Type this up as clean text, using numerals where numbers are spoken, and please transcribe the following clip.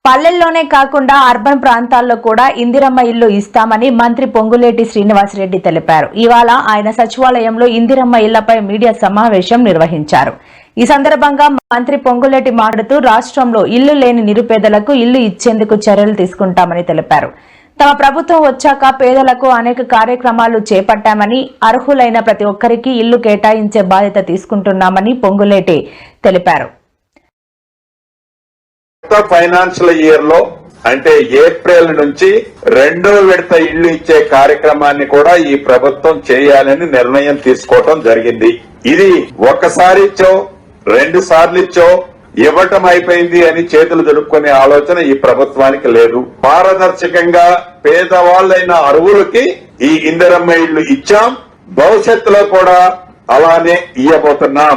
పల్లెల్లోనే కాకుండా అర్బన్ ప్రాంతాల్లో కూడా ఇందిరమ్మ ఇల్లు ఇస్తామని మంత్రి పొంగులేటి శ్రీనివాసరెడ్డి తెలిపారు. ఇవాళ ఆయన సచివాలయంలో ఇందిరమ్మ ఇళ్లపై మీడియా సమావేశం నిర్వహించారు. ఈ సందర్భంగా మంత్రి పొంగులేటి మాట్లాడుతూ రాష్ట్రంలో ఇల్లు లేని నిరుపేదలకు ఇల్లు ఇచ్చేందుకు చర్యలు తీసుకుంటామని తెలిపారు. తమ ప్రభుత్వం వచ్చాక పేదలకు అనేక కార్యక్రమాలు చేపట్టామని, అర్హులైన ప్రతి ఒక్కరికి ఇల్లు కేటాయించే బాధ్యత తీసుకుంటున్నామని పొంగులేటి తెలిపారు. ఫైనాన్షియల్ ఇయర్ లో అంటే ఏప్రిల్ నుంచి 2వ విడత ఇళ్లు ఇచ్చే కార్యక్రమాన్ని కూడా ఈ ప్రభుత్వం చేయాలని నిర్ణయం తీసుకోవడం జరిగింది. ఇది ఒక్కసారి ఇచ్చో 2 సార్లు ఇచ్చో ఇవ్వటం అయిపోయింది అని చేతులు దులుపుకునే ఆలోచన ఈ ప్రభుత్వానికి లేదు. పారదర్శకంగా పేదవాళ్లైన అర్హులకి ఈ ఇందిరమ్మ ఇళ్లు ఇచ్చాం, భవిష్యత్తులో కూడా అలానే ఇవ్వబోతున్నాం.